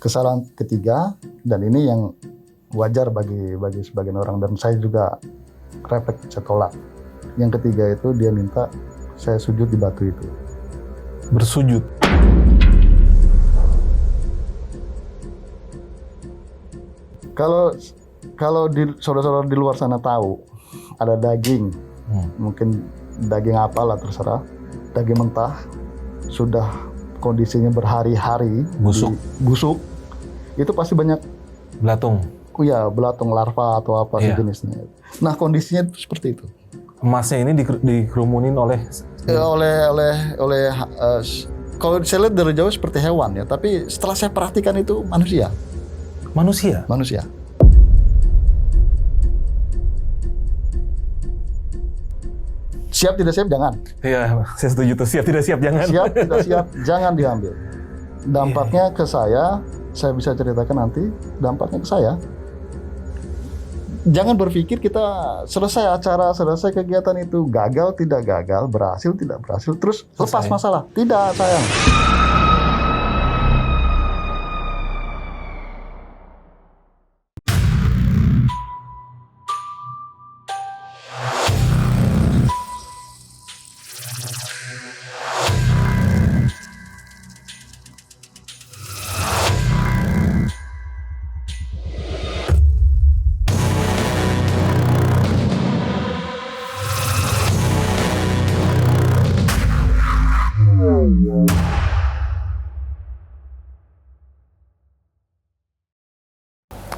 Kesalahan ketiga, dan ini yang wajar bagi sebagian orang, dan saya juga refleks, saya tolak. Yang ketiga itu dia minta saya sujud di batu itu. Bersujud. Kalau saudara-saudara di luar sana tahu ada daging, mungkin daging apalah terserah, daging mentah sudah kondisinya berhari-hari busuk, itu pasti banyak Belatung. belatung larva atau apa sejenisnya. Nah, kondisinya itu seperti itu. Emasnya ini dikerumunin oleh Kalau saya lihat dari jauh seperti hewan ya, tapi setelah saya perhatikan itu manusia. Siap tidak siap jangan. Iya, saya setuju tuh. Siap tidak siap jangan. Siap tidak siap jangan diambil. Dampaknya ke saya bisa ceritakan nanti. Dampaknya ke saya. Jangan berpikir kita selesai acara, selesai kegiatan itu gagal tidak gagal, berhasil tidak berhasil, terus lepas masalah. Tidak, sayang.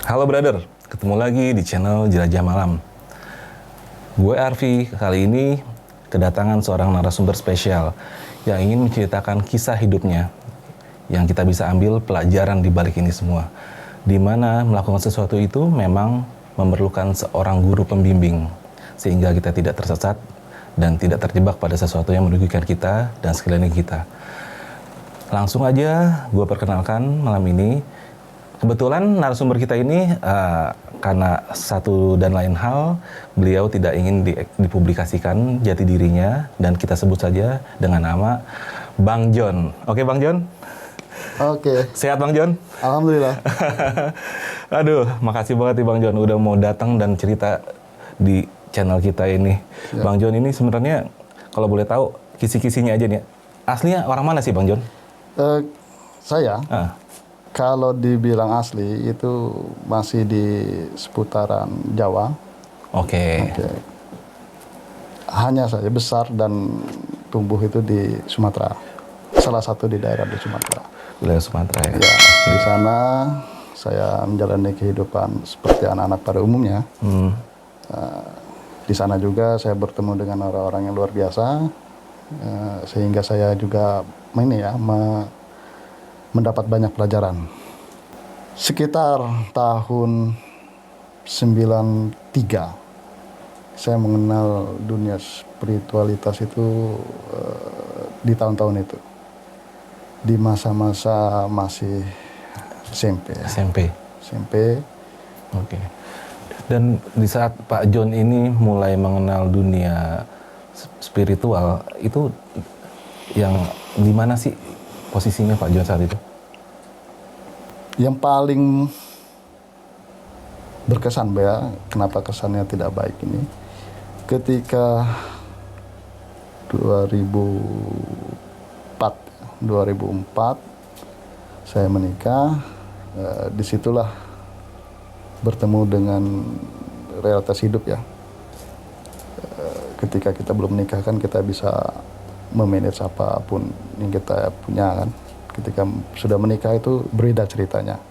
Halo brother, ketemu lagi di channel Jelajah Malam. Gue Arfi, kali ini kedatangan seorang narasumber spesial yang ingin menceritakan kisah hidupnya yang kita bisa ambil pelajaran di balik ini semua. Di mana melakukan sesuatu itu memang memerlukan seorang guru pembimbing sehingga kita tidak tersesat dan tidak terjebak pada sesuatu yang merugikan kita dan sekeliling kita. Langsung aja gue perkenalkan malam ini. Kebetulan narasumber kita ini karena satu dan lain hal beliau tidak ingin dipublikasikan jati dirinya dan kita sebut saja dengan nama Bang John. Oke Bang John? Oke. Sehat Bang John? Alhamdulillah. Aduh, makasih banget nih Bang John udah mau datang dan cerita di channel kita ini. Ya. Bang John ini sebenarnya kalau boleh tahu kisi-kisinya aja nih. Aslinya orang mana sih Bang John? Saya. Kalau dibilang asli itu masih di seputaran Jawa. Oke. Hanya saja besar dan tumbuh itu di Sumatera. Salah satu di daerah di Sumatera. Wilayah Sumatera ya. Ya, di sana saya menjalani kehidupan seperti anak-anak pada umumnya. Di sana juga saya bertemu dengan orang-orang yang luar biasa, sehingga saya juga mendapat banyak pelajaran. Sekitar tahun 93, saya mengenal dunia spiritualitas itu di tahun-tahun itu. Di masa-masa masih SMP. Oke. Dan di saat Pak John ini mulai mengenal dunia spiritual, itu yang di mana sih posisinya Pak John saat itu? Yang paling berkesan kenapa kesannya tidak baik ini, ketika 2004 saya menikah, disitulah bertemu dengan realitas hidup ya. Ketika kita belum menikah kan kita bisa memanage apapun yang kita punya kan. Ketika sudah menikah itu berbeda ceritanya.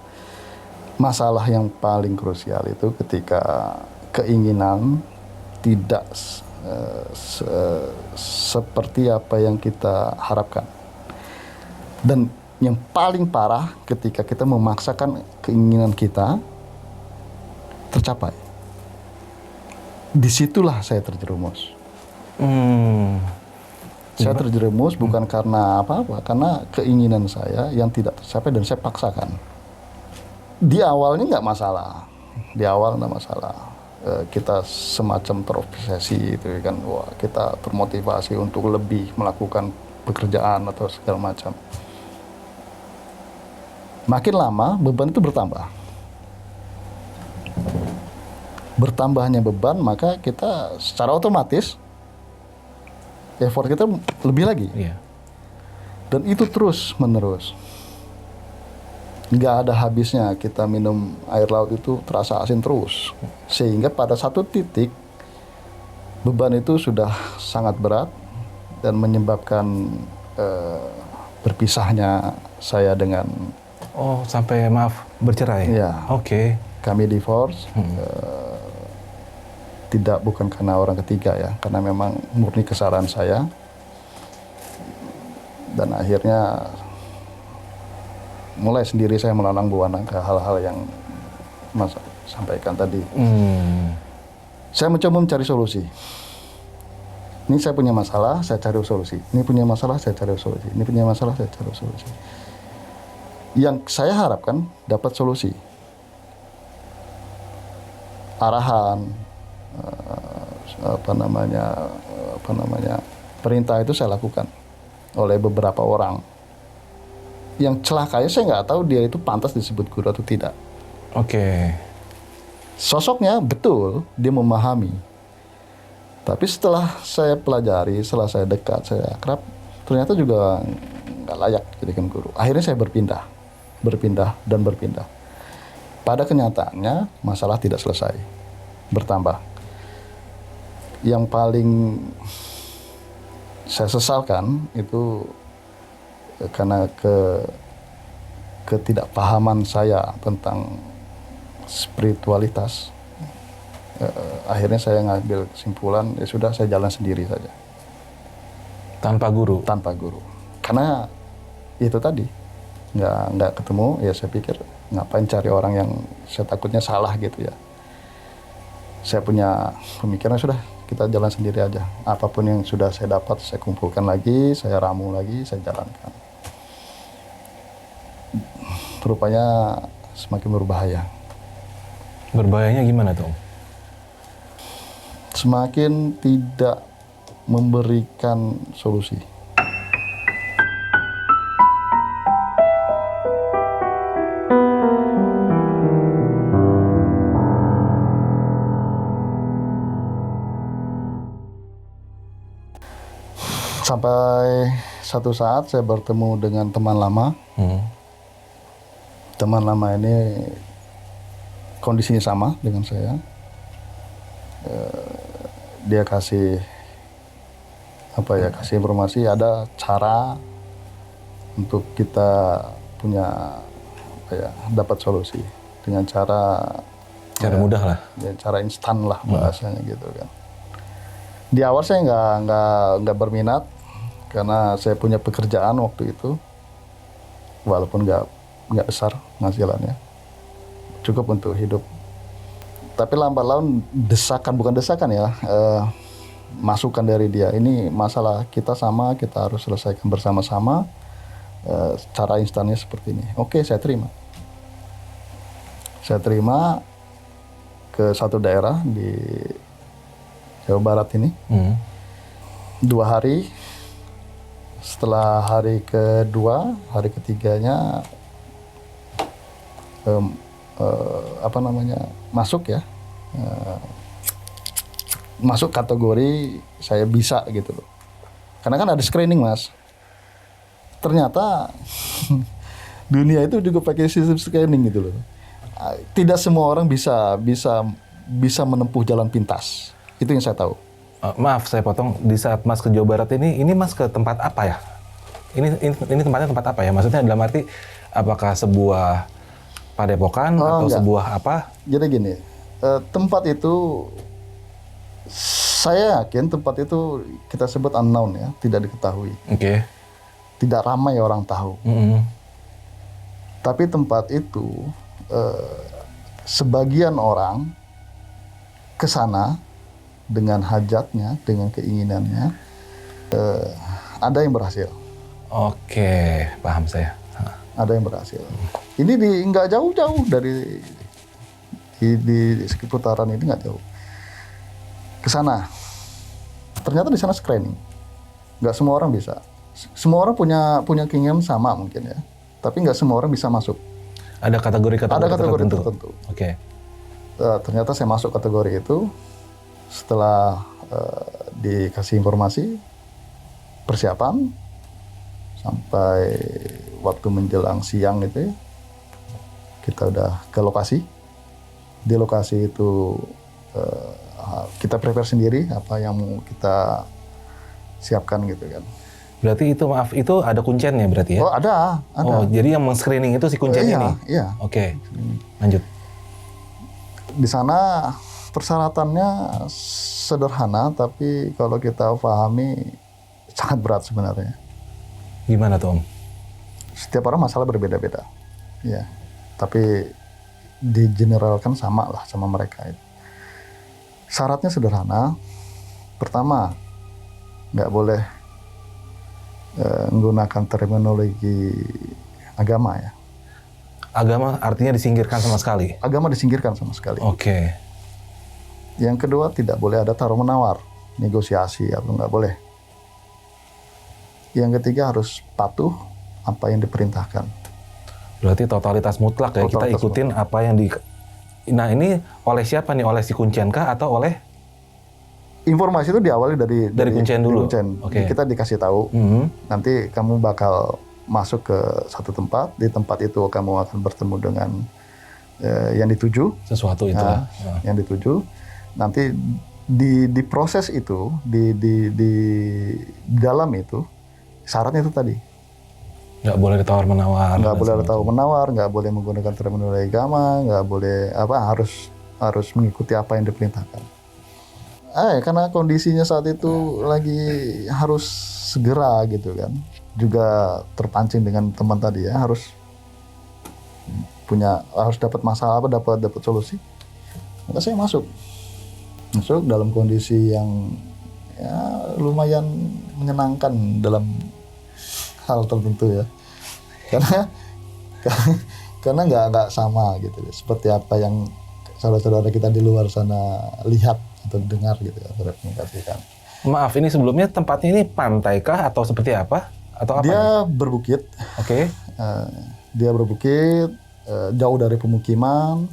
Masalah yang paling krusial itu ketika keinginan tidak seperti apa yang kita harapkan. Dan yang paling parah ketika kita memaksakan keinginan kita tercapai. Disitulah saya terjerumus. Saya terjerumus bukan karena apa-apa, karena keinginan saya yang tidak tercapai dan saya paksakan. Di awalnya nggak masalah, kita semacam terobsesi itu kan, wah kita termotivasi untuk lebih melakukan pekerjaan atau segala macam. Makin lama beban itu bertambah. Bertambahnya beban, maka kita secara otomatis effort kita lebih lagi. Iya. Dan itu terus menerus. Nggak ada habisnya kita minum air laut itu terasa asin terus. Sehingga pada satu titik beban itu sudah sangat berat dan menyebabkan berpisahnya saya dengan Oh, sampai maaf bercerai? Iya. Oke. kami divorce. Tidak, bukan karena orang ketiga ya, karena memang murni kesalahan saya. Dan akhirnya mulai sendiri saya melalang buana ke hal-hal yang Mas sampaikan tadi. Saya mencoba mencari solusi. Ini saya punya masalah, saya cari solusi. Ini punya masalah, saya cari solusi. Ini punya masalah, saya cari solusi. Yang saya harapkan dapat solusi. Arahan, perintah itu saya lakukan oleh beberapa orang. Yang celakanya saya nggak tahu dia itu pantas disebut guru atau tidak. Oke. Sosoknya betul, dia memahami. Tapi setelah saya pelajari, setelah saya dekat, saya akrab, ternyata juga nggak layak jadikan guru. Akhirnya saya berpindah. Pada kenyataannya masalah tidak selesai, bertambah. Yang paling saya sesalkan itu karena ketidakpahaman saya tentang spiritualitas. Akhirnya saya ngambil kesimpulan, ya sudah, saya jalan sendiri saja. Tanpa guru? Tanpa guru. Karena itu tadi, nggak ketemu, ya saya pikir ngapain cari orang yang saya takutnya salah gitu ya. Saya punya pemikiran, sudah, kita jalan sendiri aja. Apapun yang sudah saya dapat, saya kumpulkan lagi, saya ramu lagi, saya jalankan. Rupanya semakin berbahaya. Berbahayanya gimana tuh? Semakin tidak memberikan solusi. Sampai satu saat saya bertemu dengan teman lama. Teman lama ini kondisinya sama dengan saya. Dia kasih kasih informasi, ada cara untuk kita punya dapat solusi dengan cara mudah lah. Ya, cara instan lah bahasanya gitu kan. Di awal saya nggak berminat karena saya punya pekerjaan waktu itu, walaupun nggak besar penghasilannya, cukup untuk hidup. Tapi lambat laun bukan desakan ya, masukan dari dia, ini masalah kita sama, kita harus selesaikan bersama-sama, cara instannya seperti ini. Oke, saya terima. Saya terima ke satu daerah di Jawa Barat ini. 2 hari, setelah hari kedua, hari ketiganya masuk ya, masuk kategori saya bisa gitu loh. Karena kan ada screening, Mas. Ternyata dunia itu juga pakai sistem screening gitu loh. Tidak semua orang bisa menempuh jalan pintas. Itu yang saya tahu. Maaf, saya potong. Di saat Mas ke Jawa Barat ini Mas ke tempat apa ya? Ini tempatnya tempat apa ya? Maksudnya dalam arti apakah sebuah padepokan atau enggak. Sebuah apa? Jadi gini, tempat itu saya yakin tempat itu kita sebut unknown ya, tidak diketahui. Oke. Tidak ramai orang tahu. Tapi tempat itu sebagian orang ke sana dengan hajatnya, dengan keinginannya, ada yang berhasil. Oke, paham saya. Ada yang berhasil. Ini nggak jauh-jauh dari di seputaran ini, nggak jauh. Ke sana. Ternyata di sana screening. Nggak semua orang bisa. Semua orang punya keinginan sama mungkin ya. Tapi nggak semua orang bisa masuk. Ada kategori-kategori Ada kategori tertentu. tertentu. Oke. Ternyata saya masuk kategori itu setelah dikasih informasi persiapan sampai waktu menjelang siang itu kita udah ke lokasi. Di lokasi itu kita prepare sendiri apa yang mau kita siapkan gitu kan. Berarti itu maaf, itu ada kunciannya berarti ya? Oh ada. Oh, jadi yang men-screening itu si kuncian Iya, ini? iya. Oke, lanjut. Di sana persyaratannya sederhana, tapi kalau kita pahami sangat berat sebenarnya. Gimana tuh Om? Setiap orang masalah berbeda-beda. Ya, tapi digeneralkan sama lah sama mereka itu. Syaratnya sederhana. Pertama, nggak boleh menggunakan terminologi agama ya. Agama artinya disingkirkan sama sekali? Agama disingkirkan sama sekali. Oke. Yang kedua, tidak boleh ada tawar-menawar, negosiasi atau nggak boleh. Yang ketiga, harus patuh apa yang diperintahkan. Berarti totalitas mutlak ya, kita Totalitas ikutin apa yang di... Nah ini oleh siapa nih? Oleh si kuncian kah atau oleh? Informasi itu diawali dari kuncian dulu? Kuncian. Oke. Kita dikasih tahu, nanti kamu bakal masuk ke satu tempat, di tempat itu kamu akan bertemu dengan yang dituju. Sesuatu itu. Yang dituju. Nanti di proses itu, di dalam itu, syaratnya itu tadi. Nggak boleh ditawar-menawar. Nggak boleh ada tawar-menawar, nggak boleh menggunakan terminologi agama, nggak boleh harus mengikuti apa yang diperintahkan. Karena kondisinya saat itu lagi harus segera gitu kan, juga terpancing dengan teman tadi ya, harus dapat masalah dapat solusi. Maka saya masuk dalam kondisi yang ya lumayan menyenangkan dalam hal tertentu ya, karena nggak sama gitu, seperti apa yang saudara-saudara kita di luar sana lihat atau dengar gitu ya, komunikasikan. Maaf, ini sebelumnya tempatnya ini pantai kah atau seperti apa? Atau apa? Dia berbukit. Oke. Dia berbukit, jauh dari pemukiman,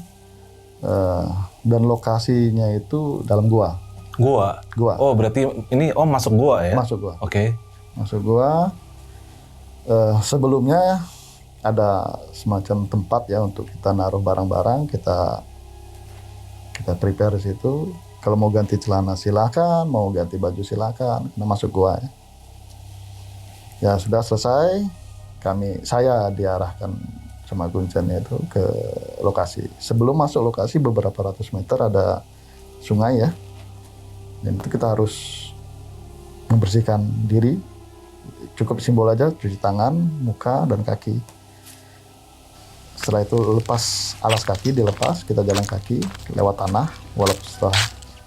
dan lokasinya itu dalam gua. Gua? Oh, berarti ini Om masuk gua ya? Masuk gua. Oke. Masuk gua. Sebelumnya ada semacam tempat ya untuk kita naruh barang-barang, kita prepare di situ. Kalau mau ganti celana silakan, mau ganti baju silakan. Kita masuk gua ya. Ya sudah selesai, saya diarahkan sama kunciannya itu ke lokasi. Sebelum masuk lokasi beberapa ratus meter ada sungai ya, dan itu kita harus membersihkan diri. Cukup simbol aja, cuci tangan, muka, dan kaki. Setelah itu lepas alas kaki, dilepas, kita jalan kaki lewat tanah,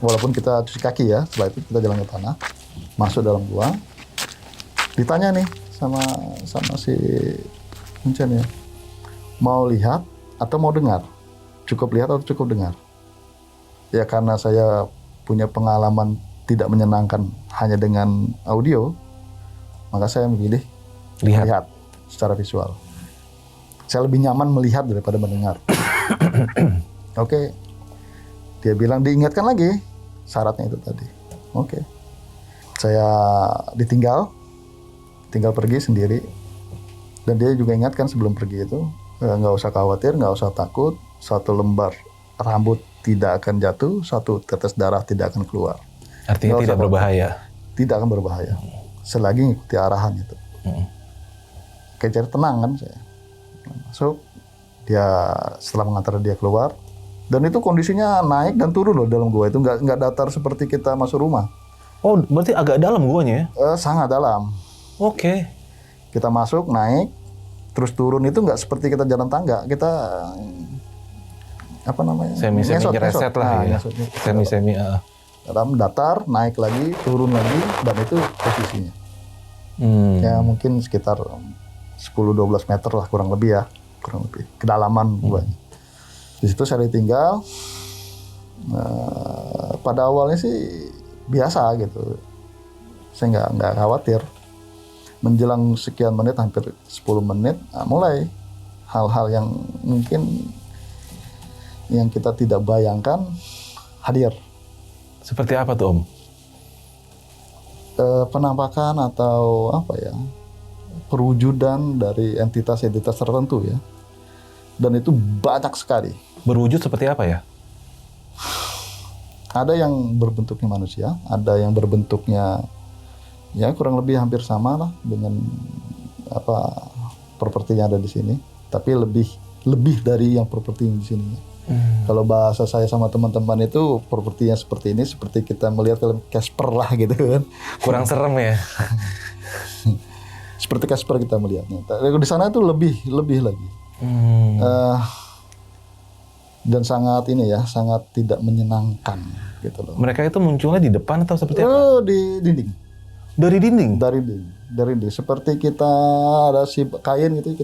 walaupun kita cuci kaki ya, setelah itu kita jalan ke tanah, masuk dalam gua. Ditanya nih sama si kuncian ya, mau lihat atau mau dengar? Cukup lihat atau cukup dengar? Ya karena saya punya pengalaman tidak menyenangkan hanya dengan audio, maka saya memilih melihat secara visual. Saya lebih nyaman melihat daripada mendengar. Oke. Dia bilang diingatkan lagi syaratnya itu tadi. Oke. Saya tinggal pergi sendiri. Dan dia juga ingatkan sebelum pergi itu, nggak usah khawatir, nggak usah takut. 1 lembar rambut tidak akan jatuh, 1 tetes darah tidak akan keluar. Artinya tidak berbahaya? Tidak akan berbahaya. Selagi ngikuti arahan itu. Kayak cari tenang kan saya. Masuk, dia setelah mengantar dia keluar, dan itu kondisinya naik dan turun loh dalam gua itu, nggak datar seperti kita masuk rumah. Oh, berarti agak dalam guanya ya? Sangat dalam. Oke. Kita masuk, naik, terus turun itu nggak seperti kita jalan tangga. Kita apa namanya? Semi-semi nyereset lah ya. Semi-semi. Dalam datar, naik lagi, turun lagi, dan itu posisinya. Ya mungkin sekitar 10-12 meter lah kurang lebih kedalaman gua. Di situ saya ditinggal. Pada awalnya sih biasa gitu, saya nggak khawatir. menjelang sekian menit, hampir 10 menit, mulai hal-hal yang mungkin yang kita tidak bayangkan hadir. Seperti apa tuh Om? Penampakan atau apa ya, perwujudan dari entitas-entitas tertentu ya, dan itu banyak sekali. Berwujud seperti apa ya? Ada yang berbentuknya manusia, ada yang berbentuknya ya kurang lebih hampir sama lah dengan apa properti yang ada di sini, tapi lebih dari yang properti yang di sini. Kalau bahasa saya sama teman-teman itu propertinya seperti ini, seperti kita melihat film Casper lah gitu kan. Kurang serem ya? Seperti Casper kita melihatnya. Di sana itu lebih lagi. Dan sangat ini ya, sangat tidak menyenangkan gitu loh. Mereka itu munculnya di depan atau seperti apa? Oh, di dinding. Dari dinding? Dari dinding. Seperti kita ada si kain gitu,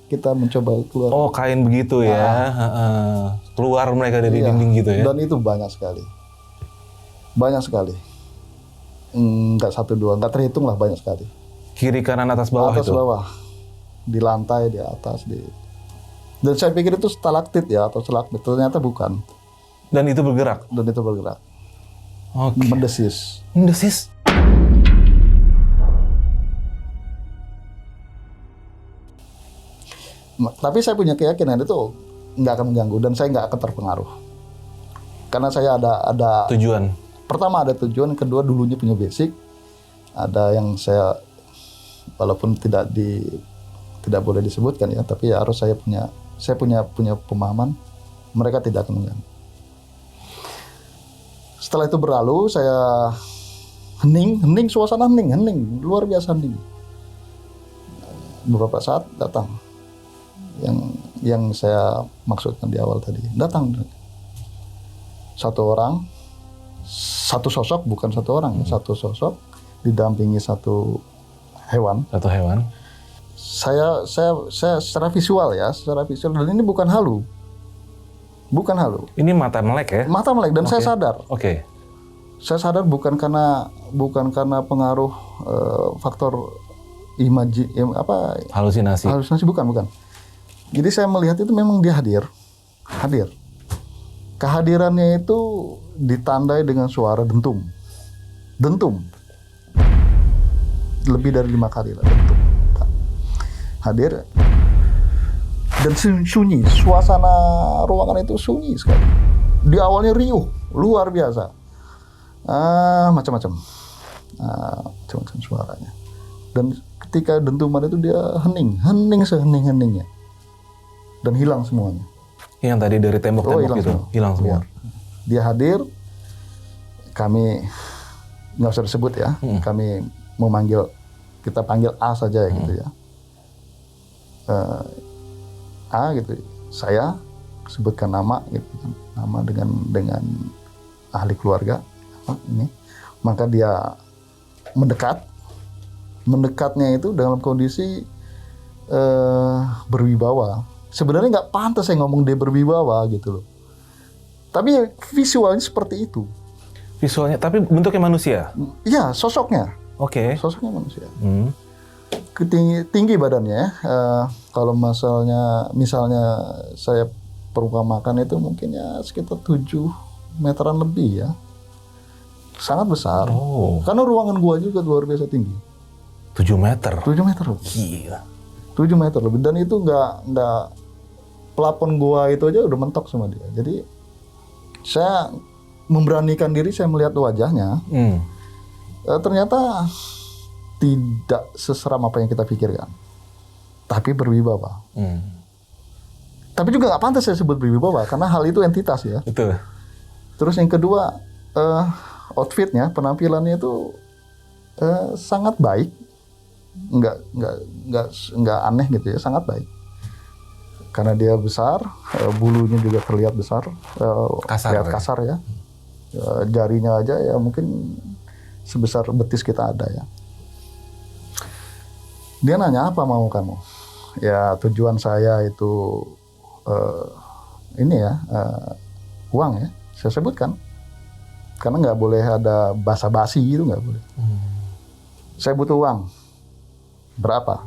kita mencoba keluar. Oh, kain begitu ya. Keluar mereka dari dinding gitu ya. Dan itu banyak sekali. Banyak sekali. Enggak 1, 2, enggak terhitung lah, banyak sekali. Kiri, kanan, atas, bawah Atas itu? bawah. Di lantai, di atas, Dan saya pikir itu stalaktit ya, atau stalagmit. Ternyata bukan. Dan itu bergerak? Oke. Mendesis. Tapi saya punya keyakinan itu nggak akan mengganggu dan saya nggak akan terpengaruh. Karena saya ada tujuan. Pertama ada tujuan, kedua dulunya punya basic. Ada yang saya walaupun tidak boleh disebutkan ya, tapi ya harus saya punya pemahaman mereka tidak akan mengganggu. Setelah itu berlalu, saya hening, suasana hening, luar biasa hening. Beberapa saat datang yang saya maksudkan di awal tadi, datang satu orang, satu sosok, bukan satu orang, satu sosok didampingi satu hewan. Saya secara visual dan ini bukan halu. Ini mata melek ya? Mata melek dan saya sadar. Oke. Saya sadar bukan karena pengaruh faktor halusinasi, bukan. Jadi saya melihat itu memang dia hadir. Kehadirannya itu ditandai dengan suara dentum. Lebih dari 5 kali lah dentum. Hadir. Dan sunyi, suasana ruangan itu sunyi sekali. Di awalnya riuh, luar biasa. Macam-macam suaranya. Dan ketika dentuman itu dia hening sehening-heningnya. Dan hilang semuanya. Yang tadi dari tembok-tembok itu hilang semua. Dia hadir, kami nggak usah disebut ya, kami kita panggil A saja ya gitu ya. A gitu, saya sebutkan nama gitu kan, nama dengan ahli keluarga ini, maka dia mendekatnya itu dalam kondisi berwibawa. Sebenarnya nggak pantas saya ngomong dia berwibawa gitu loh, tapi visualnya seperti itu. Visualnya, tapi bentuknya manusia? Iya, sosoknya. Oke. Sosoknya manusia. Tinggi badannya. Kalau misalnya saya perumpamakan itu mungkin ya sekitar 7 meteran lebih ya. Sangat besar. Karena ruangan gua juga luar biasa tinggi. 7 meter? 7 meter lebih. Gila. 7 meter lebih. Dan itu nggak pelapon gua itu aja udah mentok sama dia. Jadi saya memberanikan diri, saya melihat wajahnya. Ternyata tidak seseram apa yang kita pikirkan, tapi berwibawa. Tapi juga nggak pantas saya sebut berwibawa karena hal itu entitas ya. Betul. Terus yang kedua, outfitnya, penampilannya itu sangat baik, nggak aneh gitu ya, sangat baik. Karena dia besar, bulunya juga terlihat besar, kasar ya. Jarinya aja ya mungkin sebesar betis kita ada ya. Dia nanya, apa mau kamu? Ya tujuan saya itu uang ya, saya sebutkan. Karena nggak boleh ada basa-basi gitu, nggak boleh. Saya butuh uang. Berapa?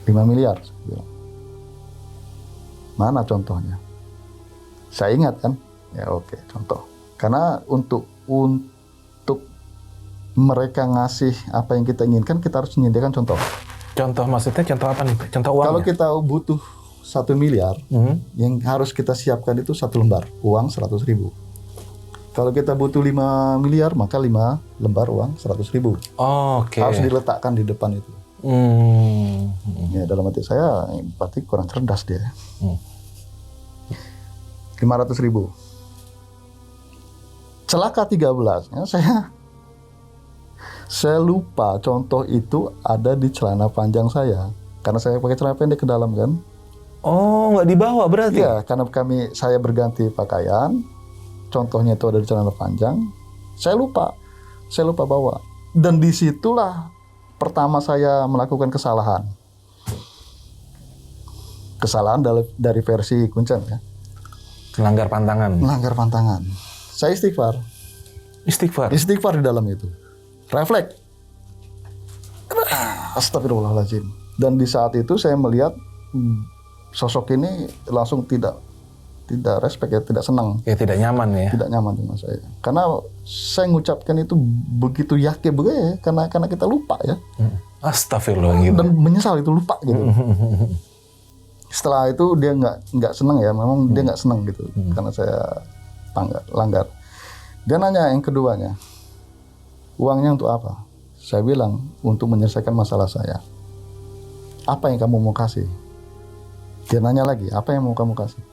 5 miliar. Saya bilang. Mana contohnya? Saya ingat kan? Ya oke, contoh. Karena untuk mereka ngasih apa yang kita inginkan, kita harus menyediakan contoh. Contoh maksudnya contoh apa nih? Contoh uangnya? Kalau kita butuh 1 miliar, yang harus kita siapkan itu 1 lembar uang 100.000. Kalau kita butuh 5 miliar, maka 5 lembar uang 100.000. Oke. Harus diletakkan di depan itu. Ya, dalam hati saya, berarti kurang cerdas dia. 500.000. Celaka 13, ya, saya lupa contoh itu ada di celana panjang saya. Karena saya pakai celana pendek ke dalam kan. Oh, nggak dibawa berarti? Iya, karena saya berganti pakaian. Contohnya itu ada di celana panjang. Saya lupa bawa. Dan disitulah pertama saya melakukan kesalahan. Kesalahan dari versi Kuncen ya. Melanggar pantangan. Saya Istighfar di dalam itu. Refleks. Astagfirullahaladzim. Dan di saat itu saya melihat sosok ini langsung tidak respect ya, tidak senang. Ya tidak nyaman ya. Tidak nyaman dengan saya. Karena saya mengucapkan itu begitu yakin ya, karena kita lupa ya. Astagfirullah gitu. Dan menyesal itu lupa gitu. Setelah itu dia nggak senang ya, memang dia nggak senang gitu. Karena saya langgar. Dia nanya yang keduanya, uangnya untuk apa? Saya bilang, untuk menyelesaikan masalah saya. Apa yang kamu mau kasih? Dia nanya lagi, apa yang mau kamu kasih?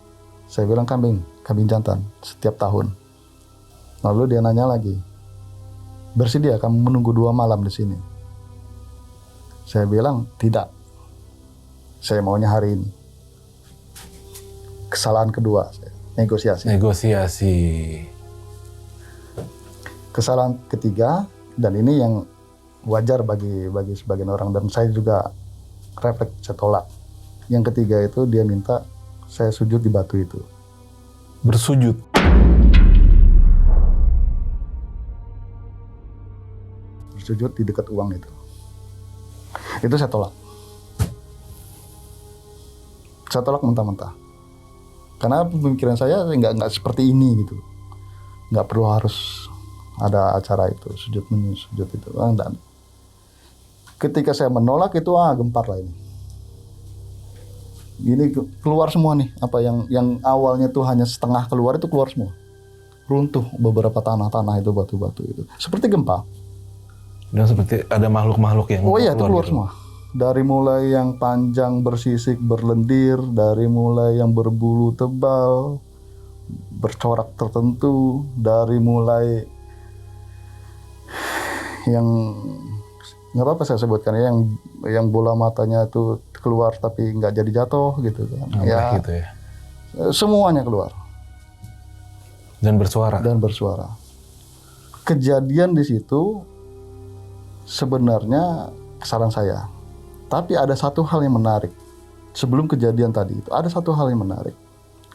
Saya bilang kambing jantan setiap tahun. Lalu dia nanya lagi, bersedia kamu menunggu 2 malam di sini? Saya bilang tidak. Saya maunya hari ini. Kesalahan kedua, negosiasi. Kesalahan ketiga, dan ini yang wajar bagi sebagian orang, dan saya juga refleks, saya tolak. Yang ketiga itu dia minta saya sujud di batu itu. Bersujud? Bersujud di dekat uang itu. Itu saya tolak. Saya tolak mentah-mentah. Karena pemikiran saya nggak seperti ini gitu. Nggak perlu harus ada acara itu, sujud itu. Dan ketika saya menolak itu, gempar lah ini. Ini keluar semua nih, apa yang awalnya tuh hanya setengah keluar, itu keluar semua. Runtuh beberapa tanah itu, batu-batu itu. Seperti gempa. Dan seperti ada makhluk-makhluk yang itu keluar gitu. Semua. Dari mulai yang panjang bersisik berlendir, dari mulai yang berbulu tebal, bercorak tertentu, dari mulai yang nggak apa-apa saya sebutkan ya, yang bola matanya itu keluar tapi nggak jadi jatuh gitu kan. Gitu ya. Semuanya keluar. Dan bersuara. Kejadian di situ sebenarnya kesalahan saya. Tapi ada satu hal yang menarik. Sebelum kejadian tadi itu, ada satu hal yang menarik.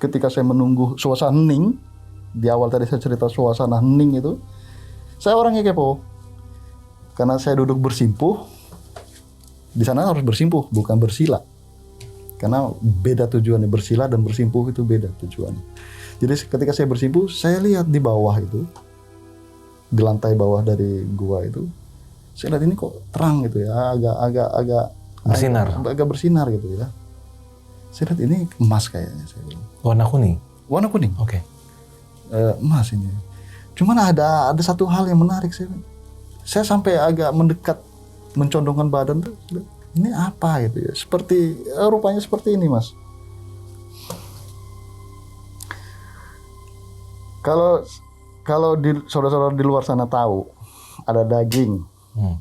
Ketika saya menunggu suasana hening, di awal tadi saya cerita suasana hening itu, saya orangnya kepo. Karena saya duduk bersimpuh, di sana harus bersimpuh, bukan bersila. Karena beda tujuannya, bersila dan bersimpuh itu beda tujuannya. Jadi ketika saya bersimpuh, saya lihat di bawah itu, di lantai bawah dari gua itu, saya lihat ini kok terang gitu ya, agak bersinar. Agak bersinar gitu ya. Saya lihat ini emas kayaknya, saya bilang. Warna kuning? Warna kuning. Oke. Emas ini. Cuman ada satu hal yang menarik, saya sampai agak mendekat, mencondongkan badan tuh, ini apa gitu ya? Seperti rupanya seperti ini, Mas. Kalau saudara-saudara di luar sana tahu ada daging,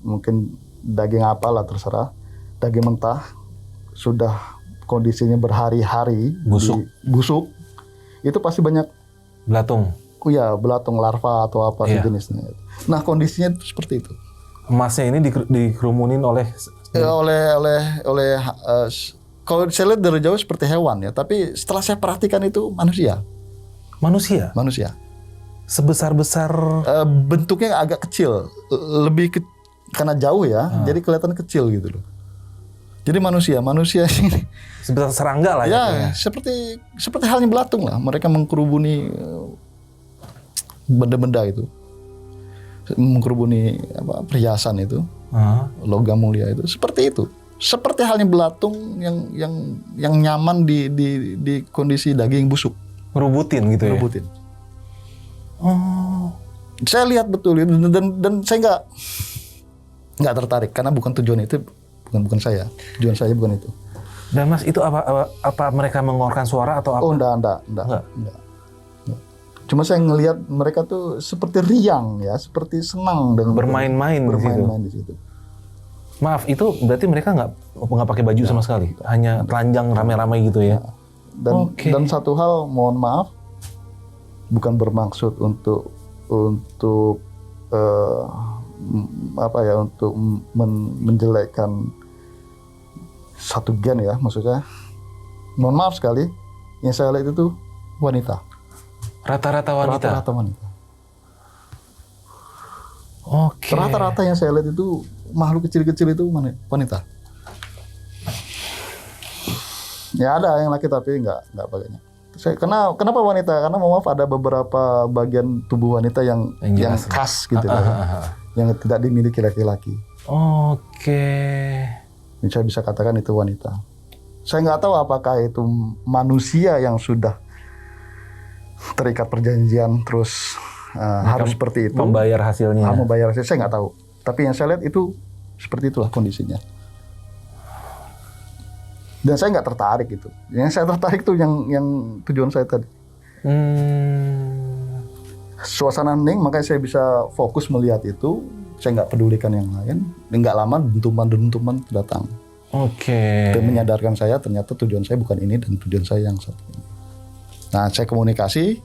mungkin daging apalah terserah, daging mentah sudah kondisinya berhari-hari busuk, itu pasti banyak belatung. Ya, belatung larva atau apa jenisnya. Nah, kondisinya seperti itu. Emasnya ini dikerumunin oleh kalau saya lihat dari jauh seperti hewan ya, tapi setelah saya perhatikan itu manusia. Sebesar-besar bentuknya agak kecil, karena jauh ya, jadi kelihatan kecil gitu loh. Jadi manusia ini Seperti serangga lah ya ya. seperti halnya belatung lah. Mereka mengkerubuni benda-benda itu, mengkerubuni perhiasan itu, logam mulia itu. Seperti itu. Seperti halnya belatung yang nyaman di kondisi daging busuk. Ngerubutin gitu ya. Ngerubutin. Saya lihat betul itu dan saya nggak tertarik karena bukan tujuan itu, bukan saya. Tujuan saya bukan itu. Dan Mas, itu apa mereka mengeluarkan suara atau apa? Oh, enggak. Cuma saya ngelihat mereka tuh seperti riang ya, seperti senang dengan Bermain-main di situ. Maaf, itu berarti mereka nggak pakai baju sama sekali, hanya telanjang rame-rame gitu ya? Dan satu hal, mohon maaf, bukan bermaksud untuk menjelekkan satu gen ya, maksudnya. Mohon maaf sekali, yang saya lihat itu wanita. Rata-rata wanita? Rata-rata wanita. Oke. Rata-rata yang saya lihat itu makhluk kecil-kecil itu wanita. Ya ada yang laki tapi enggak banyak. Kenapa wanita? Karena maaf ada beberapa bagian tubuh wanita yang khas gitu yang tidak dimiliki laki-laki. Oke. Ini saya bisa katakan itu wanita. Saya nggak tahu apakah itu manusia yang sudah terikat perjanjian terus harus seperti itu. Membayar hasilnya. Membayar hasilnya saya nggak tahu. Tapi yang saya lihat itu seperti itulah kondisinya. Dan saya nggak tertarik itu. Yang saya tertarik itu yang tujuan saya tadi. Suasana hening, makanya saya bisa fokus melihat itu. Saya nggak pedulikan yang lain. Nggak lama dentuman datang. Oke. Dan menyadarkan saya ternyata tujuan saya bukan ini dan tujuan saya yang satu ini. Nah, saya komunikasi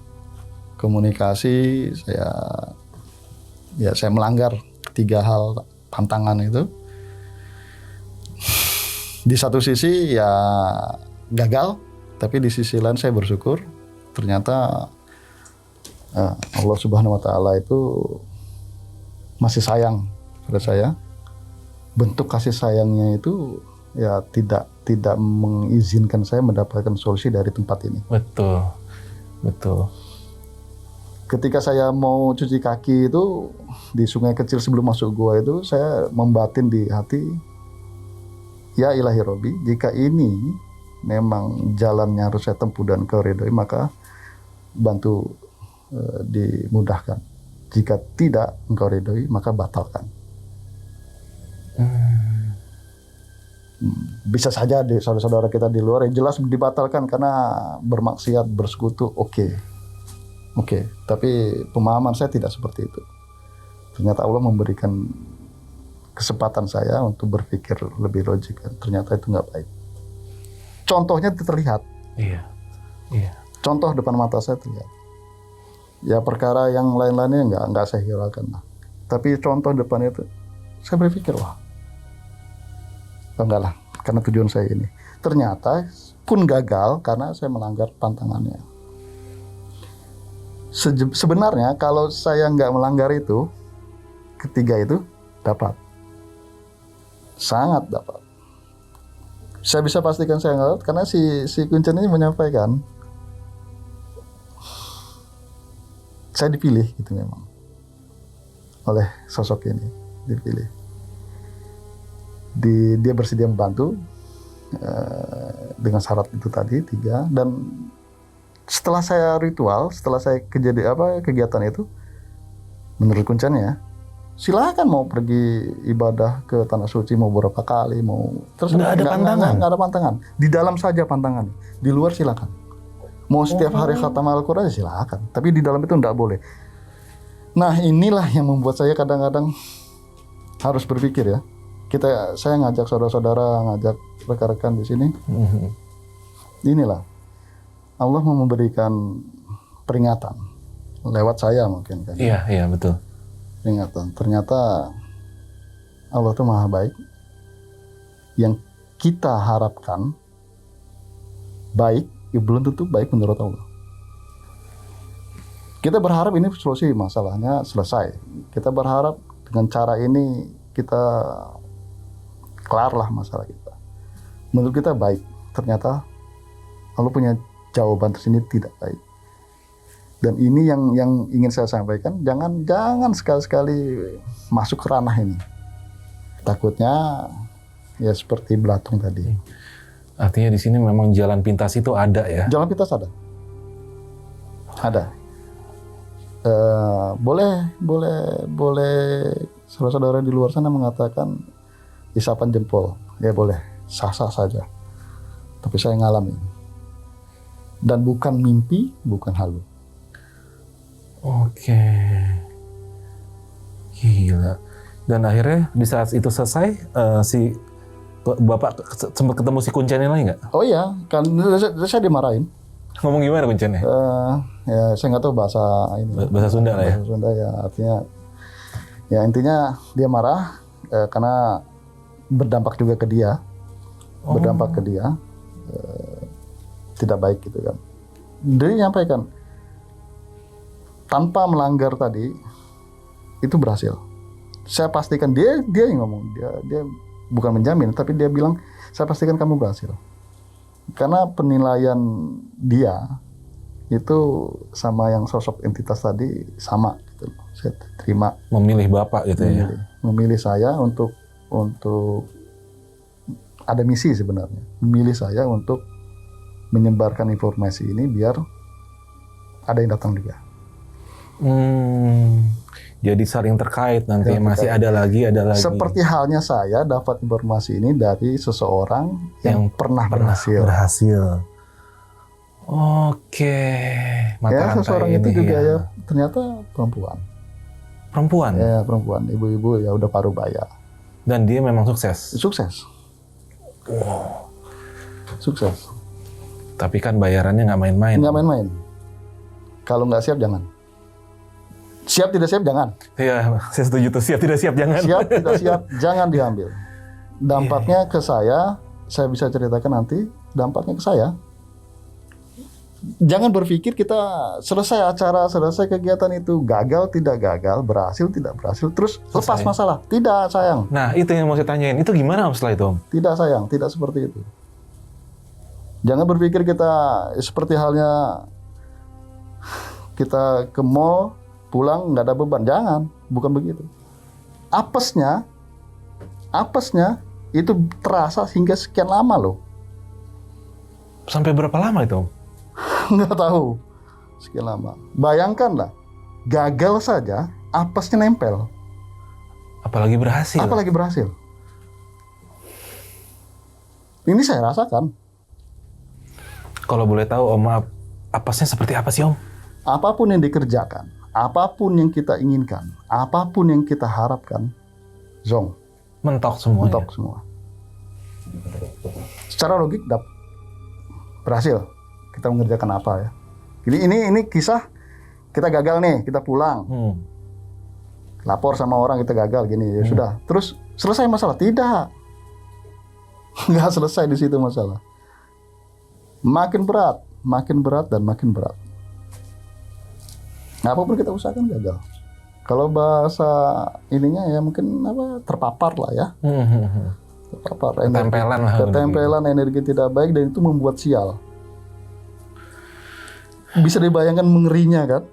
saya melanggar 3 hal pantangan itu. Di satu sisi ya gagal, tapi di sisi lain saya bersyukur ternyata Allah Subhanahu wa taala itu masih sayang pada saya. Bentuk kasih sayangnya itu ya tidak mengizinkan saya mendapatkan solusi dari tempat ini. Betul. Ketika saya mau cuci kaki itu di sungai kecil sebelum masuk gua itu, saya membatin di hati, ya ilahi Robbi, jika ini memang jalannya harus saya tempuh dan kau ridhoi, maka bantu dimudahkan. Jika tidak engkau ridhoi, maka batalkan. Bisa saja saudara-saudara kita di luar yang jelas dibatalkan karena bermaksiat, bersekutu, Oke, tapi pemahaman saya tidak seperti itu. Ternyata Allah memberikan kesempatan saya untuk berpikir lebih logik. Ternyata itu nggak baik. Contohnya terlihat. Iya. Contoh depan mata saya terlihat. Ya perkara yang lain-lainnya nggak saya hiraukan. Tapi contoh depan itu, saya berpikir enggak lah, karena tujuan saya ini. Ternyata pun gagal karena saya melanggar pantangannya. Sebenarnya kalau saya nggak melanggar itu, ketiga itu dapat. Sangat dapat. Saya bisa pastikan saya nggak dapat karena si Kuncen ini menyampaikan, saya dipilih gitu memang oleh sosok ini, dipilih. Dia bersedia membantu dengan syarat itu tadi 3, dan setelah saya kegiatan itu, menurut Kuncennya, silakan mau pergi ibadah ke tanah suci mau berapa kali, mau terus nggak ada pantangan. Di dalam saja pantangan, di luar silakan. Mau setiap hari khatam Al-Quran silakan, tapi di dalam itu nggak boleh. Nah inilah yang membuat saya kadang-kadang harus berpikir ya. Saya ngajak saudara-saudara, ngajak rekan-rekan di sini. Inilah Allah memberikan peringatan lewat saya mungkin kan. Iya betul. Peringatan. Ternyata Allah itu Maha Baik. Yang kita harapkan baik, ya belum tentu baik menurut Allah. Kita berharap ini solusi masalahnya selesai. Kita berharap dengan cara ini kita kelar lah masalah kita. menurut kita baik, ternyata Allah punya jawaban tersendiri tidak baik. Dan ini yang ingin saya sampaikan, jangan sekali-sekali masuk ke ranah ini. Takutnya ya seperti belatung tadi. Artinya di sini memang jalan pintas itu ada ya? Jalan pintas ada. Ada. Boleh saudara-saudara di luar sana mengatakan isapan jempol. Ya boleh, sah-sah saja. Tapi saya ngalami. Dan bukan mimpi, bukan halu. Oke. Gila. Dan akhirnya di saat itu selesai, si Bapak sempat ketemu si Kuncen lagi nggak? Oh iya, kan saya dimarahin. Ngomong gimana Kuncennya? Ya saya nggak tahu bahasa ini. Bahasa Sunda lah ya? Bahasa Sunda ya, artinya ya intinya dia marah karena berdampak juga ke dia. Berdampak ke dia. Tidak baik gitu kan. Dia menyampaikan tanpa melanggar tadi itu berhasil. Saya pastikan dia yang ngomong, dia bukan menjamin, tapi dia bilang saya pastikan kamu berhasil. Karena penilaian dia itu sama yang sosok entitas tadi sama gitu. Saya terima. Memilih Bapak gitu ya? Memilih saya untuk ada misi sebenarnya. Memilih saya untuk menyebarkan informasi ini biar ada yang datang juga. Jadi saling terkait nanti ya, masih ada lagi. Seperti halnya saya dapat informasi ini dari seseorang yang pernah berhasil. Oke. Ya, seseorang itu juga ya ternyata perempuan. Perempuan? Ya, perempuan. Ibu-ibu ya udah paruh baya. Dan dia memang sukses? Sukses. Wow. Sukses. Tapi kan bayarannya nggak main-main. Nggak main-main. Kalau nggak siap, jangan. Siap tidak siap, jangan. Iya, saya setuju tuh. Siap tidak siap, jangan. Siap tidak siap, jangan diambil. Dampaknya ke saya bisa ceritakan nanti, dampaknya ke saya. Jangan berpikir kita selesai acara, selesai kegiatan itu, gagal, tidak gagal, berhasil, tidak berhasil, terus lepas masalah. Tidak, sayang. Nah, itu yang mau saya tanyain. Itu gimana Om setelah itu, Om? Tidak, sayang. Tidak seperti itu. Jangan berpikir kita seperti halnya kita ke mall, pulang nggak ada beban. Jangan, bukan begitu. Apesnya itu terasa hingga sekian lama loh. Sampai berapa lama itu, Om? Nggak tahu. Sekian lama. Bayangkanlah, gagal saja, apesnya nempel. Apalagi berhasil. Ini saya rasakan. Kalau boleh tahu, Om, apesnya seperti apa sih, Om? Apapun yang dikerjakan, apapun yang kita inginkan, apapun yang kita harapkan, zong. Mentok semua. Mentok semua. Secara logik berhasil. Kita mengerjakan apa ya? Ini kisah kita gagal nih, kita pulang. Lapor sama orang kita gagal gini, ya sudah. Terus selesai masalah? Tidak. Nggak selesai di situ masalah. Makin berat dan makin berat. Apapun kita usahakan gagal. Kalau bahasa ininya ya mungkin terpapar lah ya. Terpapar. Ketempelan energi tidak baik dan itu membuat sial. Bisa dibayangkan mengerinya kan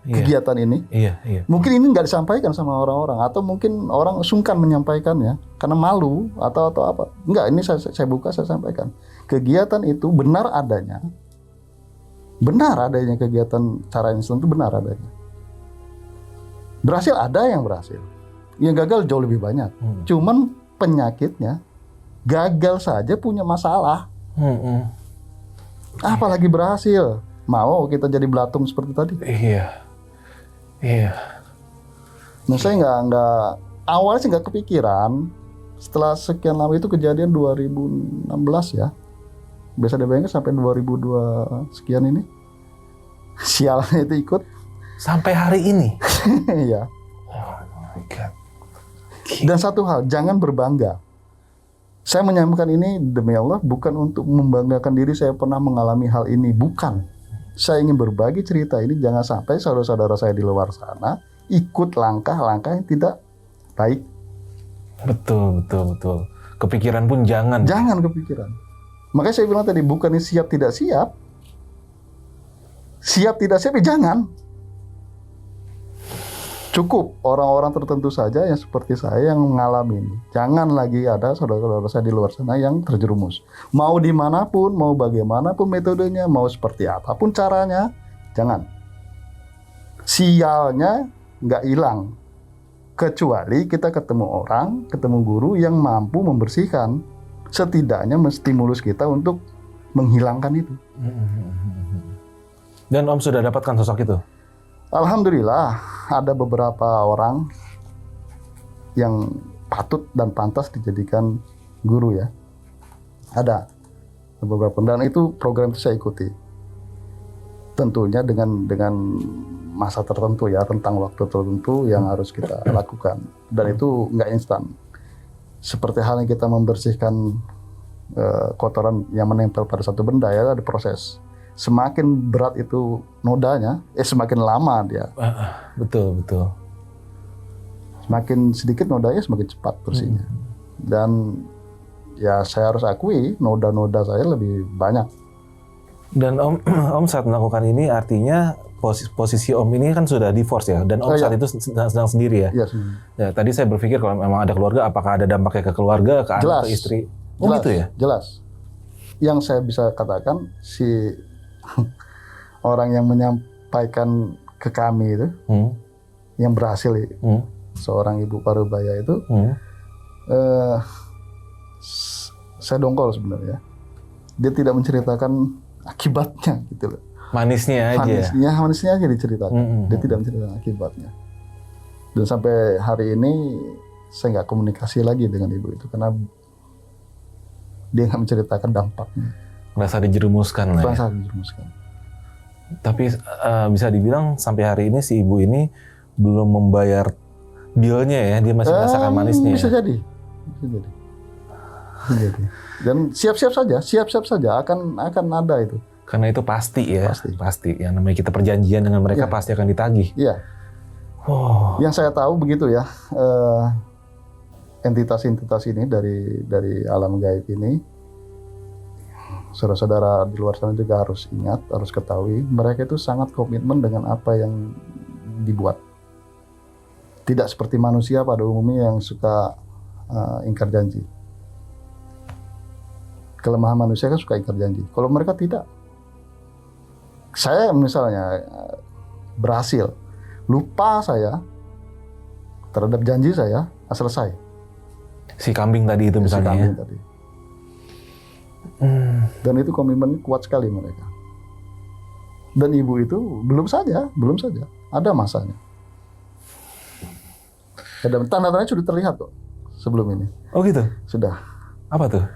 kegiatan ini. Iya. Mungkin ini nggak disampaikan sama orang-orang atau mungkin orang sungkan menyampaikannya karena malu atau apa. Enggak, ini saya buka, saya sampaikan. Kegiatan itu benar adanya kegiatan cara instan itu benar adanya. Berhasil, ada yang berhasil. Yang gagal jauh lebih banyak. Cuman penyakitnya gagal saja punya masalah. Apalagi berhasil. Mau kita jadi belatung seperti tadi? Iya. Nah, saya nggak awalnya sih nggak kepikiran. Setelah sekian lama itu kejadian 2016 ya. Biasa dibayangkan sampai 2002 sekian ini. Sialnya itu ikut. Sampai hari ini? Iya. Oh my God. Dan satu hal, jangan berbangga. Saya menyampaikan ini demi Allah bukan untuk membanggakan diri saya pernah mengalami hal ini. Bukan. Saya ingin berbagi cerita ini, jangan sampai saudara-saudara saya di luar sana ikut langkah-langkah yang tidak baik. Betul. Kepikiran pun jangan. Jangan kepikiran. Makanya saya bilang tadi, bukannya siap tidak siap. Siap tidak siap ya jangan. Cukup orang-orang tertentu saja yang seperti saya yang mengalami ini. Jangan lagi ada saudara-saudara saya di luar sana yang terjerumus. Mau dimanapun, mau bagaimanapun metodenya, mau seperti apapun caranya, jangan. Sialnya nggak hilang. Kecuali kita ketemu orang, ketemu guru yang mampu membersihkan. Setidaknya menstimulus kita untuk menghilangkan itu. Dan Om sudah dapatkan sosok itu? Alhamdulillah ada beberapa orang yang patut dan pantas dijadikan guru ya. Ada beberapa, dan itu program itu saya ikuti. Tentunya dengan masa tertentu ya, rentang waktu tertentu yang harus kita lakukan. Dan itu nggak instan. Seperti halnya kita membersihkan kotoran yang menempel pada satu benda ya, ada proses. Semakin berat itu nodanya, semakin lama dia. Betul. Semakin sedikit nodanya, semakin cepat bersihnya. Dan ya saya harus akui, noda-noda saya lebih banyak. Dan Om saat melakukan ini artinya posisi Om ini kan sudah divorce ya, dan Om saat itu sedang sendiri ya. Iya. Ya, tadi saya berpikir kalau memang ada keluarga, apakah ada dampaknya ke keluarga, ke anak, ke istri? Oh jelas, gitu ya? Jelas. Yang saya bisa katakan si orang yang menyampaikan ke kami itu, yang berhasil, seorang ibu parubaya itu, saya dongkol sebenarnya. Dia tidak menceritakan akibatnya gitu loh. Manisnya aja. Manisnya aja diceritakan. Dia tidak menceritakan akibatnya. Dan sampai hari ini saya nggak komunikasi lagi dengan ibu itu karena dia nggak menceritakan dampaknya. Merasa dijerumuskan lah. Merasa dijerumuskan. Tapi bisa dibilang sampai hari ini si ibu ini belum membayar bill-nya ya, dia masih merasakan manisnya. Bisa jadi. Dan siap-siap saja akan ada itu. Karena itu pasti ya, pasti. Yang namanya kita perjanjian dengan mereka pasti akan ditagih. Iya. Yang saya tahu begitu ya, entitas-entitas ini dari alam gaib ini, saudara-saudara di luar sana juga harus ingat, harus ketahui, mereka itu sangat komitmen dengan apa yang dibuat. Tidak seperti manusia pada umumnya yang suka ingkar janji. Kelemahan manusia kan suka ingkar janji. Kalau mereka tidak. Saya misalnya berhasil, lupa saya terhadap janji saya, selesai. Si kambing tadi itu misalnya. Si kambing tadi. Dan itu komitmennya kuat sekali mereka. Dan ibu itu belum saja, ada masanya. Ada tanda-tandanya sudah terlihat kok sebelum ini. Oh gitu? Sudah. Apa tuh?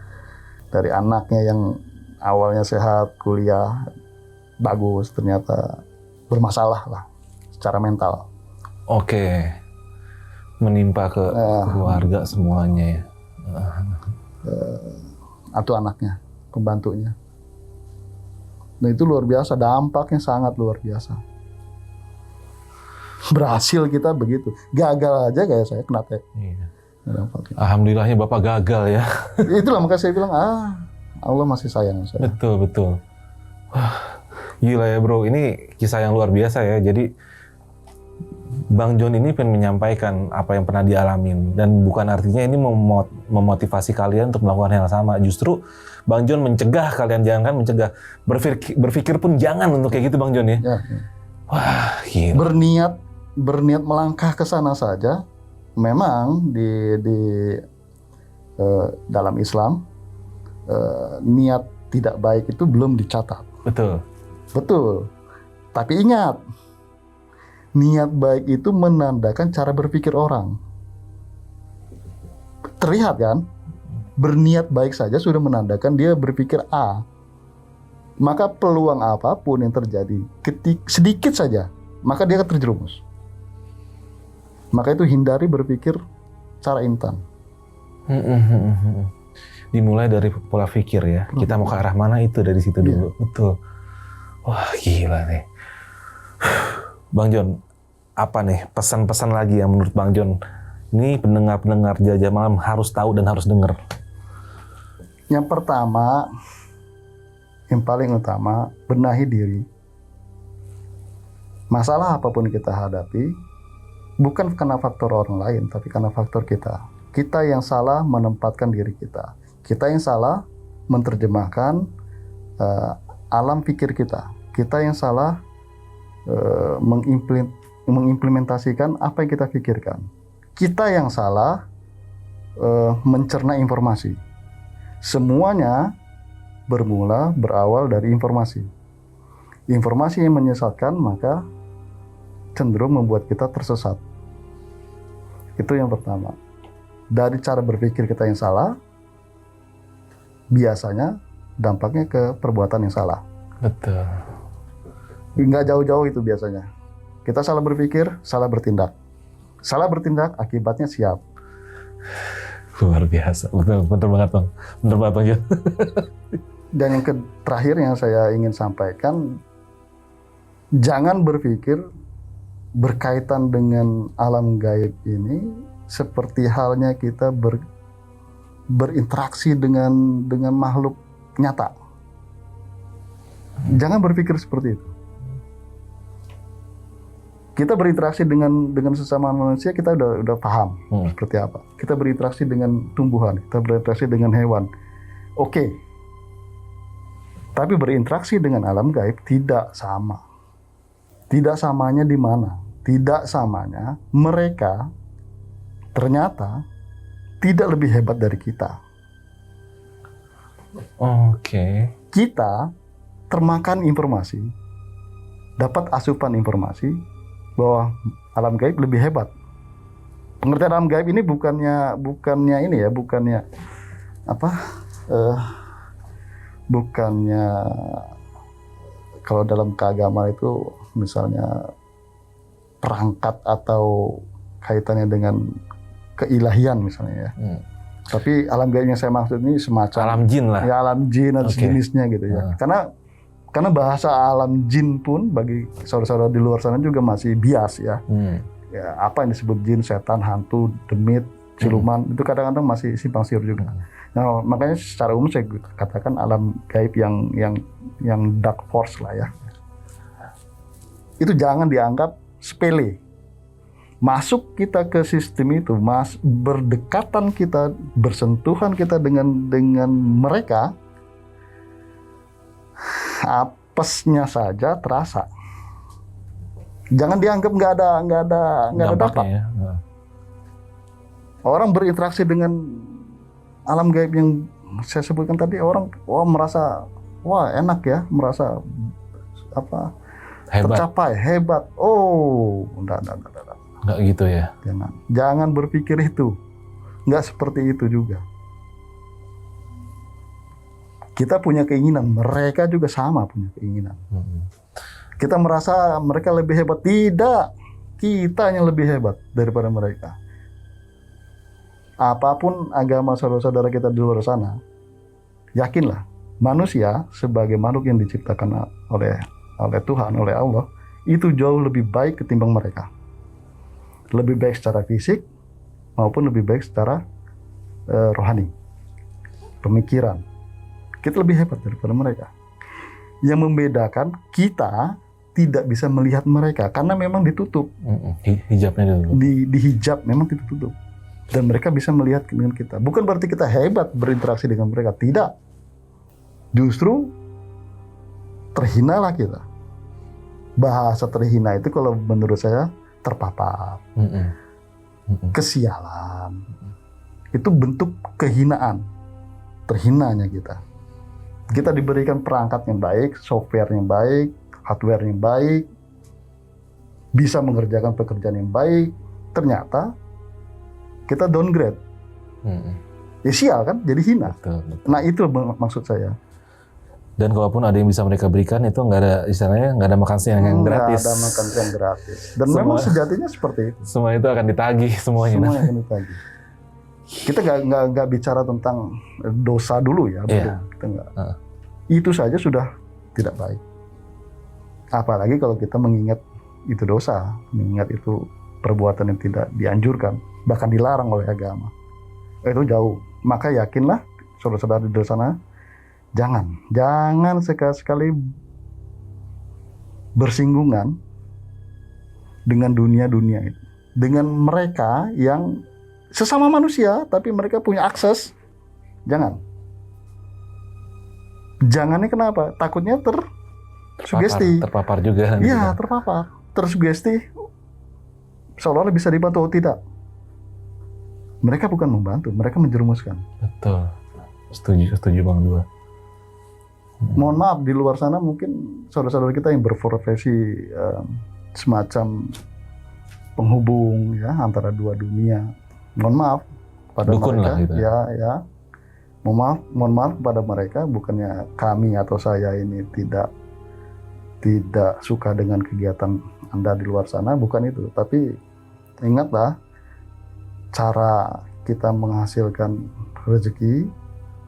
Dari anaknya yang awalnya sehat, kuliah bagus, ternyata bermasalah lah secara mental. Oke. Menimpa ke keluarga semuanya ya. Atau anaknya, pembantunya. Nah itu luar biasa, dampaknya sangat luar biasa. Berhasil kita begitu. Gagal aja kayak saya kena tek. Iya. Dampaknya. Alhamdulillahnya Bapak gagal ya. Itulah makanya saya bilang, Allah masih sayang saya. Betul. Wah, gila ya bro, ini kisah yang luar biasa ya. Jadi Bang John ini pengen menyampaikan apa yang pernah dialamin, dan bukan artinya ini memotivasi kalian untuk melakukan hal yang sama. Justru Bang John mencegah kalian, jangan mencegah, berpikir pun jangan untuk kayak gitu Bang John ya. Wah, gila. Berniat melangkah ke sana saja. Memang di dalam Islam niat tidak baik itu belum dicatat. Betul. Tapi ingat, niat baik itu menandakan cara berpikir orang. Terlihat kan? Berniat baik saja sudah menandakan dia berpikir A. Maka peluang apapun yang terjadi, sedikit saja, maka dia akan terjerumus. Maka itu hindari berpikir cara instan. Dimulai dari pola pikir ya. Kita mau ke arah mana itu dari situ dulu. Betul. Wah gila nih. Bang John, apa nih pesan-pesan lagi yang menurut Bang John ini pendengar-pendengar Jelajah Malam harus tahu dan harus dengar? Yang pertama, yang paling utama, benahi diri. Masalah apapun kita hadapi, bukan karena faktor orang lain, tapi karena faktor kita. Kita yang salah menempatkan diri kita. Kita yang salah menerjemahkan alam pikir kita. Kita yang salah mengimplementasikan apa yang kita pikirkan. Kita yang salah mencerna informasi. Semuanya berawal dari informasi. Informasi yang menyesatkan maka cenderung membuat kita tersesat. Itu yang pertama. Dari cara berpikir kita yang salah, biasanya dampaknya ke perbuatan yang salah. Betul. Nggak jauh-jauh itu biasanya. Kita salah berpikir, salah bertindak. Salah bertindak, akibatnya siap. Luar biasa. Betul banget Bang. Betul banget Bang. Dan yang terakhir yang saya ingin sampaikan, jangan berpikir berkaitan dengan alam gaib ini seperti halnya kita berinteraksi dengan makhluk nyata. Jangan berpikir seperti itu. Kita berinteraksi dengan sesama manusia, kita udah paham seperti apa. Kita berinteraksi dengan tumbuhan, kita berinteraksi dengan hewan. Oke. Tapi berinteraksi dengan alam gaib tidak sama. Tidak samanya di mana? Tidak samanya mereka ternyata tidak lebih hebat dari kita. Oke. Kita termakan informasi, dapat asupan informasi bahwa alam gaib lebih hebat. Pengertian alam gaib ini bukannya ini ya, bukannya kalau dalam keagamaan itu misalnya perangkat atau kaitannya dengan keilahian misalnya ya. Tapi alam gaib yang saya maksud ini semacam Alam jin lah. Ya, alam jin atau sejenisnya gitu ya. Karena bahasa alam jin pun bagi saudara-saudara di luar sana juga masih bias ya. Ya, apa yang disebut jin, setan, hantu, demit, siluman itu kadang-kadang masih simpang siur juga. Nah, makanya secara umum saya katakan alam gaib yang dark force lah ya. Itu jangan dianggap sepele. Masuk kita ke sistem itu, berdekatan kita, bersentuhan kita dengan mereka, apesnya saja terasa. Jangan dianggap nggak ada dampak. Ya. Orang berinteraksi dengan alam gaib yang saya sebutkan tadi, orang merasa enak ya, merasa Hebat. tercapai, hebat. Oh, enggak. Nggak gitu ya. Jangan berpikir itu. Nggak seperti itu juga. Kita punya keinginan, mereka juga sama punya keinginan. Kita merasa mereka lebih hebat. Tidak, kita yang lebih hebat daripada mereka. Apapun agama saudara-saudara kita di luar sana, yakinlah, manusia sebagai makhluk yang diciptakan oleh Tuhan, oleh Allah, itu jauh lebih baik ketimbang mereka. Lebih baik secara fisik maupun lebih baik secara rohani, pemikiran. Kita lebih hebat daripada mereka. Yang membedakan, kita tidak bisa melihat mereka karena memang ditutup. Hijabnya ditutup. Di hijab memang ditutup. Dan mereka bisa melihat dengan kita. Bukan berarti kita hebat berinteraksi dengan mereka, tidak. Justru terhinalah kita. Bahasa terhina itu kalau menurut saya terpapar, kesialan, itu bentuk kehinaan, terhinanya kita. Kita diberikan perangkat yang baik, software yang baik, hardware yang baik, bisa mengerjakan pekerjaan yang baik, ternyata kita downgrade. Ya sial kan, jadi hina. Betul. Nah itu maksud saya. Dan kalaupun ada yang bisa mereka berikan, itu nggak ada, istilahnya nggak ada makan siang yang gratis. Nggak ada makan siang gratis. Dan memang sejatinya seperti itu. Semua itu akan ditagih semuanya. Semuanya akan ditagih. Kita nggak bicara tentang dosa dulu ya, kita nggak. Itu saja sudah tidak baik. Apalagi kalau kita mengingat itu dosa, mengingat itu perbuatan yang tidak dianjurkan, bahkan dilarang oleh agama. Itu jauh. Maka yakinlah saudara-saudara di luar sana, Jangan sekali-sekali bersinggungan dengan dunia-dunia itu. Dengan mereka yang sesama manusia, tapi mereka punya akses. Jangan. Jangannya kenapa? Takutnya tersugesti. Terpapar juga. Iya, terpapar. Tersugesti. Seolah-olah bisa dibantu. Oh, tidak. Mereka bukan membantu, mereka menjerumuskan. Betul. Setuju Bang Dua. Mohon maaf, di luar sana mungkin saudara-saudara kita yang berprofesi semacam penghubung ya antara dua dunia. Mohon maaf pada Dukun mereka, lah gitu. ya. Mohon maaf kepada mereka, bukannya kami atau saya ini tidak suka dengan kegiatan Anda di luar sana, bukan itu. Tapi ingatlah, cara kita menghasilkan rezeki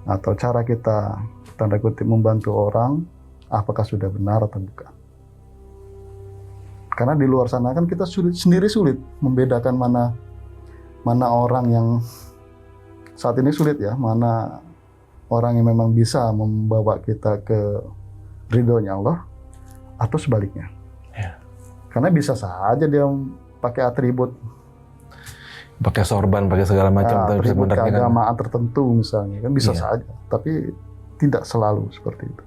atau cara kita tanda kutip membantu orang, apakah sudah benar atau bukan. Karena di luar sana kan kita sulit membedakan mana orang yang saat ini sulit ya, mana orang yang memang bisa membawa kita ke ridhonya Allah atau sebaliknya. Ya. Karena bisa saja dia pakai atribut, pakai sorban, pakai segala macam, tapi atribut sebenarnya keagamaan tertentu misalnya, kan bisa Iya. saja, tapi tidak selalu seperti itu.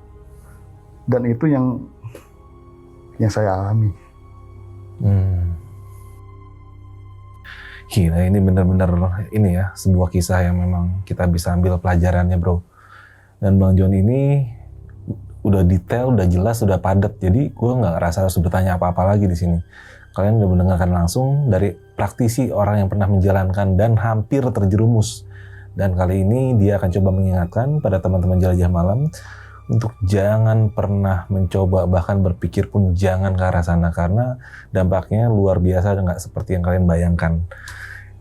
Dan itu yang saya alami. Gila, ini benar-benar ini ya, sebuah kisah yang memang kita bisa ambil pelajarannya, bro. Dan Bang John ini udah detail, udah jelas, udah padat. Jadi gue nggak ngerasa harus bertanya apa-apa lagi di sini. Kalian udah mendengarkan langsung dari praktisi orang yang pernah menjalankan dan hampir terjerumus. Dan kali ini dia akan coba mengingatkan pada teman-teman Jelajah Malam untuk jangan pernah mencoba, bahkan berpikir pun jangan ke arah sana, karena dampaknya luar biasa, nggak seperti yang kalian bayangkan.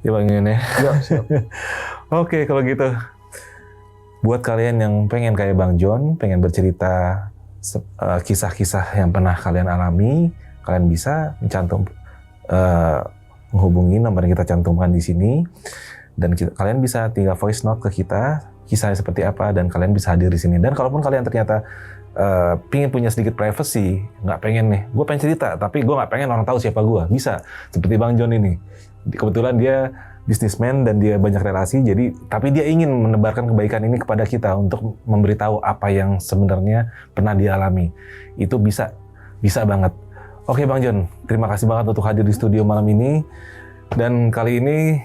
Ya Bang Yun ya? Ya, siap. Oke, kalau gitu. Buat kalian yang pengen kayak Bang John, pengen bercerita kisah-kisah yang pernah kalian alami, kalian bisa menghubungi nomor yang kita cantumkan di sini. Dan kalian bisa tinggal voice note ke kita, kisahnya seperti apa, dan kalian bisa hadir di sini. Dan kalaupun kalian ternyata pengen punya sedikit privacy, nggak pengen nih, gue pengen cerita, tapi gue nggak pengen orang tahu siapa gue, bisa. Seperti Bang John ini. Kebetulan dia bisnismen dan dia banyak relasi, jadi tapi dia ingin menebarkan kebaikan ini kepada kita untuk memberitahu apa yang sebenarnya pernah dialami. Itu bisa banget. Oke Bang John, terima kasih banget untuk hadir di studio malam ini. Dan kali ini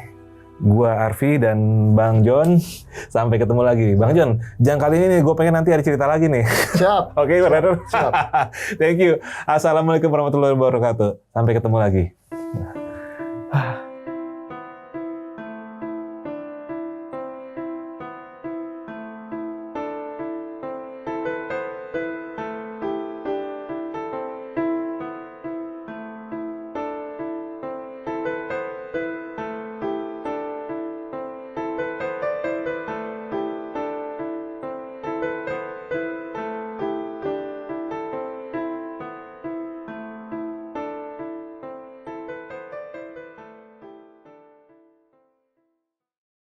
gua Arfi dan Bang John sampai ketemu lagi. Bang John, jangan kali ini gue pengen nanti ada cerita lagi nih. Siap. Oke, brother. Siap. Thank you. Assalamualaikum warahmatullahi wabarakatuh. Sampai ketemu lagi.